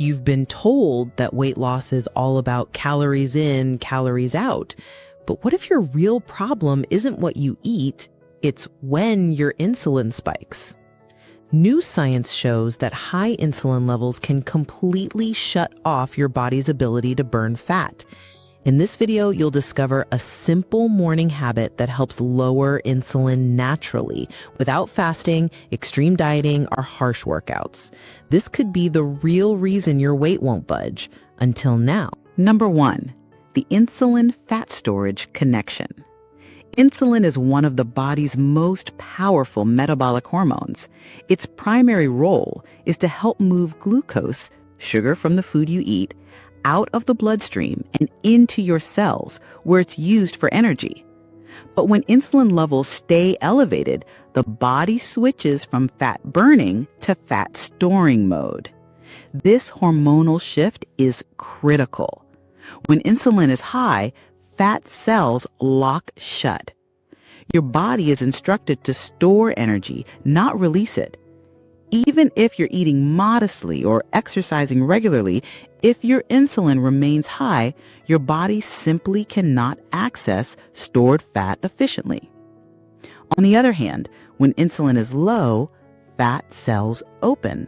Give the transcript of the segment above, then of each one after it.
You've been told that weight loss is all about calories in, calories out. But what if your real problem isn't what you eat, it's when your insulin spikes? New science shows that high insulin levels can completely shut off your body's ability to burn fat. In this video, you'll discover a simple morning habit that helps lower insulin naturally, without fasting, extreme dieting, or harsh workouts. This could be the real reason your weight won't budge, until now. Number 1, the insulin fat storage connection. Insulin is one of the body's most powerful metabolic hormones. Its primary role is to help move glucose, sugar from the food you eat, out of the bloodstream and into your cells, where it's used for energy. But when insulin levels stay elevated, the body switches from fat burning to fat storing mode. This hormonal shift is critical. When insulin is high, fat cells lock shut. Your body is instructed to store energy, not release it. Even if you're eating modestly or exercising regularly, if your insulin remains high, your body simply cannot access stored fat efficiently. On the other hand, when insulin is low, fat cells open.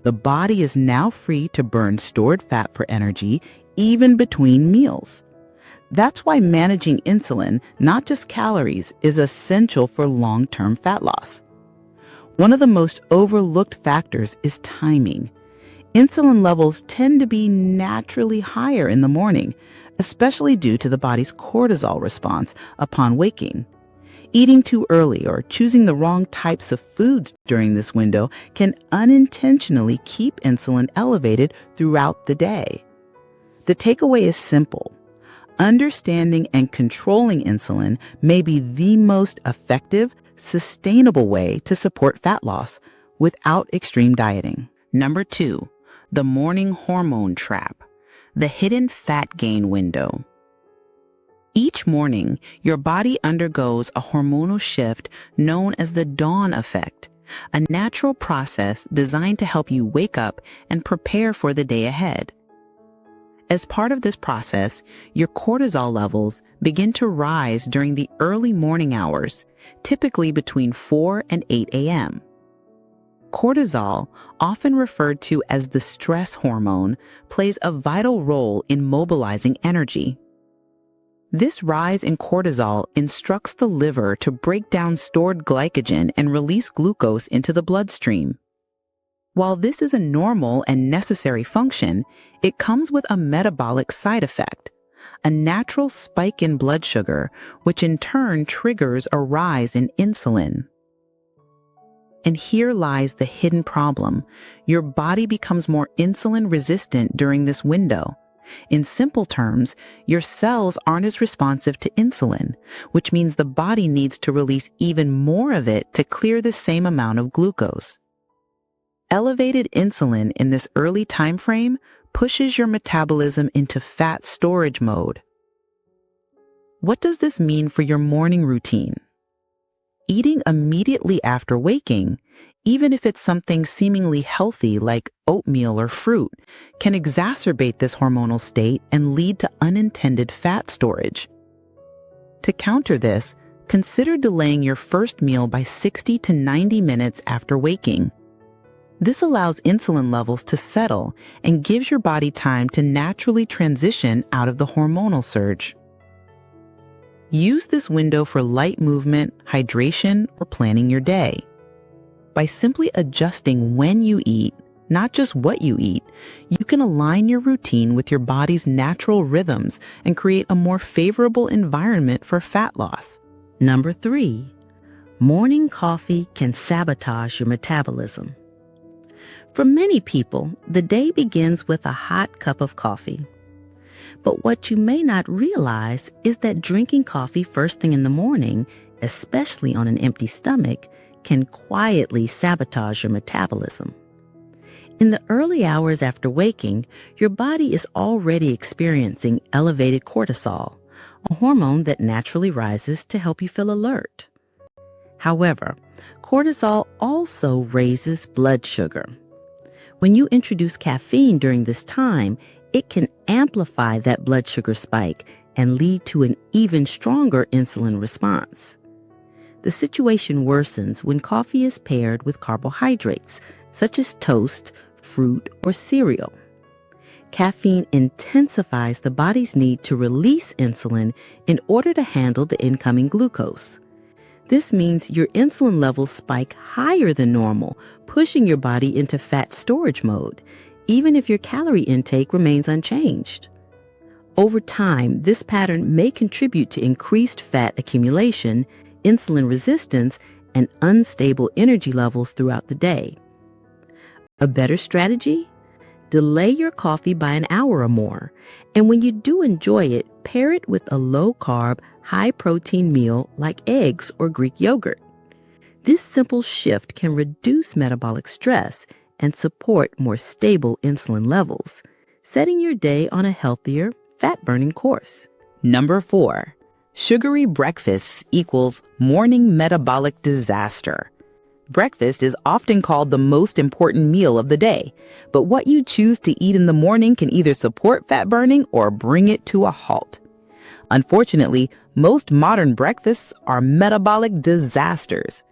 The body is now free to burn stored fat for energy, even between meals. That's why managing insulin, not just calories, is essential for long-term fat loss. One of the most overlooked factors is timing. Insulin levels tend to be naturally higher in the morning, especially due to the body's cortisol response upon waking. Eating too early or choosing the wrong types of foods during this window can unintentionally keep insulin elevated throughout the day. The takeaway is simple. Understanding and controlling insulin may be the most effective, sustainable way to support fat loss without extreme dieting. Number 2, the morning hormone trap, the hidden fat gain window. Each morning, your body undergoes a hormonal shift known as the dawn effect, a natural process designed to help you wake up and prepare for the day ahead. As part of this process, your cortisol levels begin to rise during the early morning hours, typically between 4 and 8 a.m. Cortisol, often referred to as the stress hormone, plays a vital role in mobilizing energy. This rise in cortisol instructs the liver to break down stored glycogen and release glucose into the bloodstream. While this is a normal and necessary function, it comes with a metabolic side effect, a natural spike in blood sugar, which in turn triggers a rise in insulin. And here lies the hidden problem. Your body becomes more insulin resistant during this window. In simple terms, your cells aren't as responsive to insulin, which means the body needs to release even more of it to clear the same amount of glucose. Elevated insulin in this early time frame pushes your metabolism into fat storage mode. What does this mean for your morning routine? Eating immediately after waking, even if it's something seemingly healthy like oatmeal or fruit, can exacerbate this hormonal state and lead to unintended fat storage. To counter this, consider delaying your first meal by 60 to 90 minutes after waking. This allows insulin levels to settle and gives your body time to naturally transition out of the hormonal surge. Use this window for light movement, hydration, or planning your day. By simply adjusting when you eat, not just what you eat, you can align your routine with your body's natural rhythms and create a more favorable environment for fat loss. Number 3, morning coffee can sabotage your metabolism. For many people, the day begins with a hot cup of coffee. But what you may not realize is that drinking coffee first thing in the morning, especially on an empty stomach, can quietly sabotage your metabolism. In the early hours after waking, your body is already experiencing elevated cortisol, a hormone that naturally rises to help you feel alert. However, cortisol also raises blood sugar. When you introduce caffeine during this time, it can amplify that blood sugar spike and lead to an even stronger insulin response. The situation worsens when coffee is paired with carbohydrates, such as toast, fruit, or cereal. Caffeine intensifies the body's need to release insulin in order to handle the incoming glucose. This means your insulin levels spike higher than normal, pushing your body into fat storage mode, even if your calorie intake remains unchanged. Over time, this pattern may contribute to increased fat accumulation, insulin resistance, and unstable energy levels throughout the day. A better strategy? Delay your coffee by an hour or more, and when you do enjoy it, pair it with a low-carb, high-protein meal like eggs or Greek yogurt. This simple shift can reduce metabolic stress and support more stable insulin levels, setting your day on a healthier, fat-burning course. Number 4, sugary breakfasts equals morning metabolic disaster. Breakfast is often called the most important meal of the day, but what you choose to eat in the morning can either support fat burning or bring it to a halt. Unfortunately, most modern breakfasts are metabolic disasters.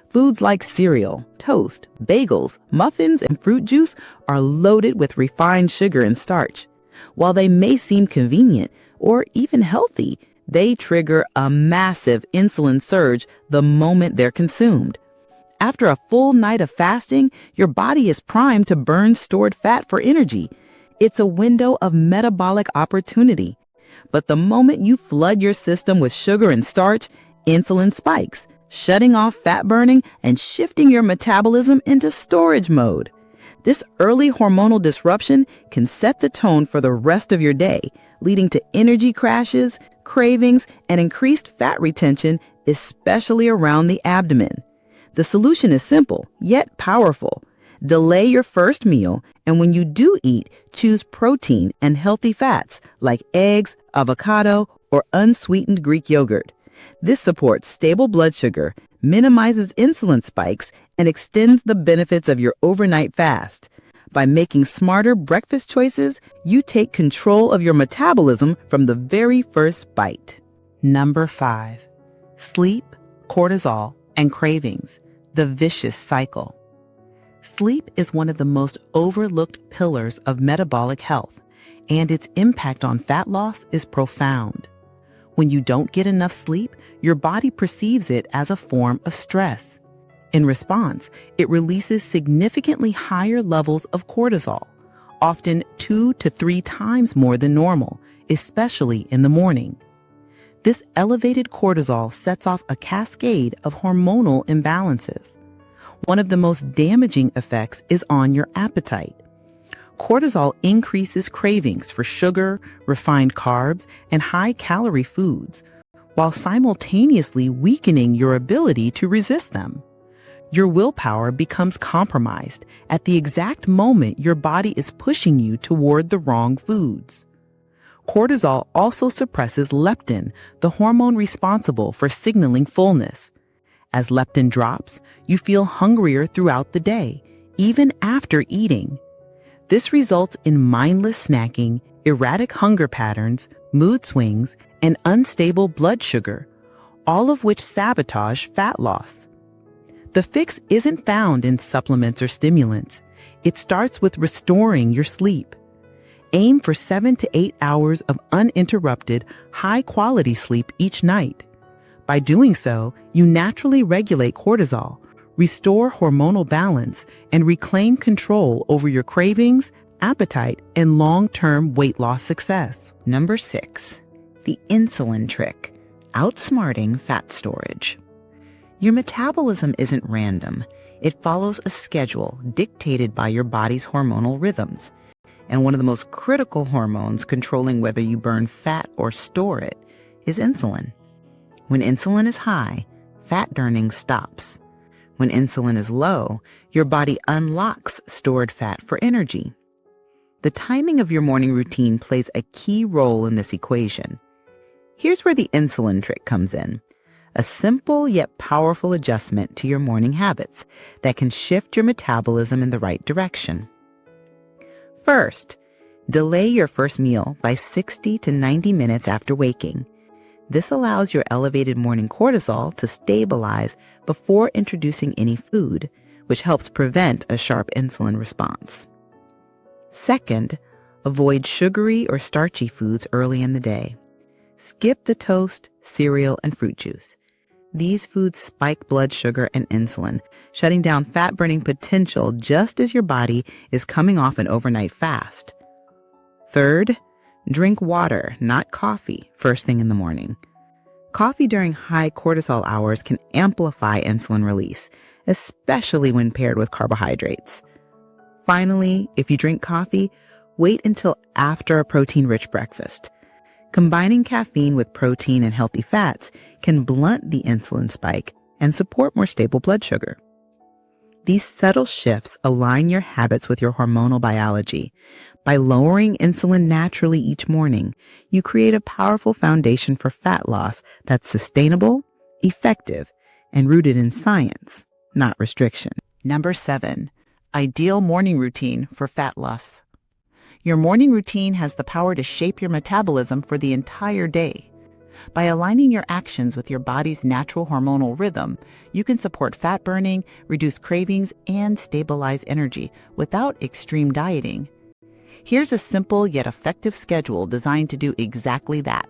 Foods like cereal, toast, bagels, muffins, and fruit juice are loaded with refined sugar and starch. While they may seem convenient or even healthy, they trigger a massive insulin surge the moment they're consumed. After a full night of fasting, your body is primed to burn stored fat for energy. It's a window of metabolic opportunity. But the moment you flood your system with sugar and starch, insulin spikes, shutting off fat burning and shifting your metabolism into storage mode. This early hormonal disruption can set the tone for the rest of your day, leading to energy crashes, cravings, and increased fat retention, especially around the abdomen. The solution is simple, yet powerful. Delay your first meal, and when you do eat, choose protein and healthy fats like eggs, avocado, or unsweetened Greek yogurt. This supports stable blood sugar, minimizes insulin spikes, and extends the benefits of your overnight fast. By making smarter breakfast choices, you take control of your metabolism from the very first bite. Number 5, sleep, cortisol, and cravings, the vicious cycle. Sleep is one of the most overlooked pillars of metabolic health, and its impact on fat loss is profound. When you don't get enough sleep, your body perceives it as a form of stress. In response, it releases significantly higher levels of cortisol, often 2 to 3 times more than normal, especially in the morning. This elevated cortisol sets off a cascade of hormonal imbalances. One of the most damaging effects is on your appetite. Cortisol increases cravings for sugar, refined carbs, and high-calorie foods, while simultaneously weakening your ability to resist them. Your willpower becomes compromised at the exact moment your body is pushing you toward the wrong foods. Cortisol also suppresses leptin, the hormone responsible for signaling fullness. As leptin drops, you feel hungrier throughout the day, even after eating. This results in mindless snacking, erratic hunger patterns, mood swings, and unstable blood sugar, all of which sabotage fat loss. The fix isn't found in supplements or stimulants. It starts with restoring your sleep. Aim for 7 to 8 hours of uninterrupted, high-quality sleep each night. By doing so, you naturally regulate cortisol, restore hormonal balance, and reclaim control over your cravings, appetite, and long-term weight loss success. Number 6, the insulin trick, outsmarting fat storage. Your metabolism isn't random. It follows a schedule dictated by your body's hormonal rhythms. And one of the most critical hormones controlling whether you burn fat or store it is insulin. When insulin is high, fat burning stops. When insulin is low, your body unlocks stored fat for energy. The timing of your morning routine plays a key role in this equation. Here's where the insulin trick comes in. A simple yet powerful adjustment to your morning habits that can shift your metabolism in the right direction. First, delay your first meal by 60 to 90 minutes after waking. This allows your elevated morning cortisol to stabilize before introducing any food, which helps prevent a sharp insulin response. Second, avoid sugary or starchy foods early in the day. Skip the toast, cereal, and fruit juice. These foods spike blood sugar and insulin, shutting down fat-burning potential just as your body is coming off an overnight fast. Third, drink water, not coffee, first thing in the morning. Coffee during high cortisol hours can amplify insulin release, especially when paired with carbohydrates. Finally, if you drink coffee, wait until after a protein-rich breakfast. Combining caffeine with protein and healthy fats can blunt the insulin spike and support more stable blood sugar. These subtle shifts align your habits with your hormonal biology. By lowering insulin naturally each morning, you create a powerful foundation for fat loss that's sustainable, effective, and rooted in science, not restriction. Number 7, ideal morning routine for fat loss. Your morning routine has the power to shape your metabolism for the entire day. By aligning your actions with your body's natural hormonal rhythm, you can support fat burning, reduce cravings, and stabilize energy without extreme dieting. Here's a simple yet effective schedule designed to do exactly that.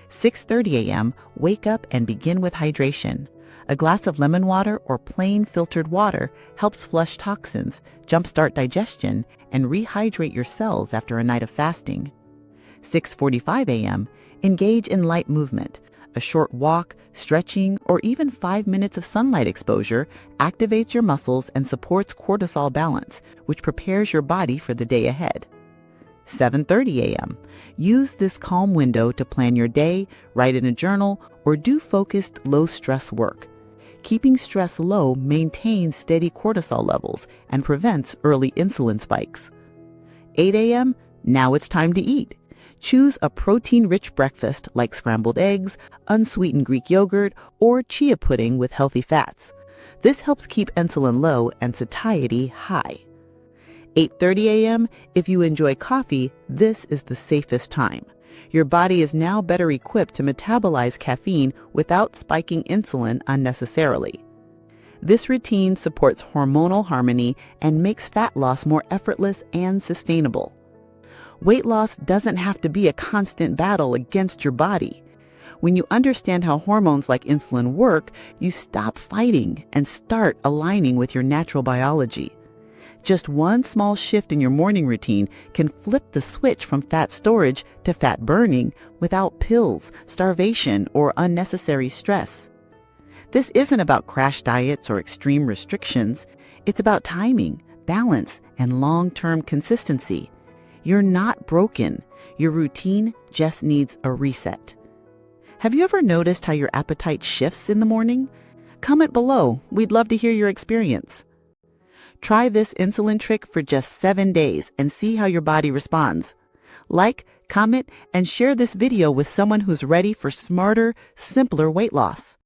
6:30 a.m., wake up and begin with hydration. A glass of lemon water or plain filtered water helps flush toxins, jumpstart digestion, and rehydrate your cells after a night of fasting. 6:45 a.m., engage in light movement. A short walk, stretching, or even 5 minutes of sunlight exposure activates your muscles and supports cortisol balance, which prepares your body for the day ahead. 7:30 a.m. Use this calm window to plan your day, write in a journal, or do focused, low-stress work. Keeping stress low maintains steady cortisol levels and prevents early insulin spikes. 8 a.m., now it's time to eat. Choose a protein-rich breakfast like scrambled eggs, unsweetened Greek yogurt, or chia pudding with healthy fats. This helps keep insulin low and satiety high. 8:30 a.m., if you enjoy coffee, this is the safest time. Your body is now better equipped to metabolize caffeine without spiking insulin unnecessarily. This routine supports hormonal harmony and makes fat loss more effortless and sustainable. Weight loss doesn't have to be a constant battle against your body. When you understand how hormones like insulin work, you stop fighting and start aligning with your natural biology. Just one small shift in your morning routine can flip the switch from fat storage to fat burning without pills, starvation, or unnecessary stress. This isn't about crash diets or extreme restrictions. It's about timing, balance, and long-term consistency. You're not broken. Your routine just needs a reset. Have you ever noticed how your appetite shifts in the morning? Comment below. We'd love to hear your experience. Try this insulin trick for just 7 days and see how your body responds. Like, comment, and share this video with someone who's ready for smarter, simpler weight loss.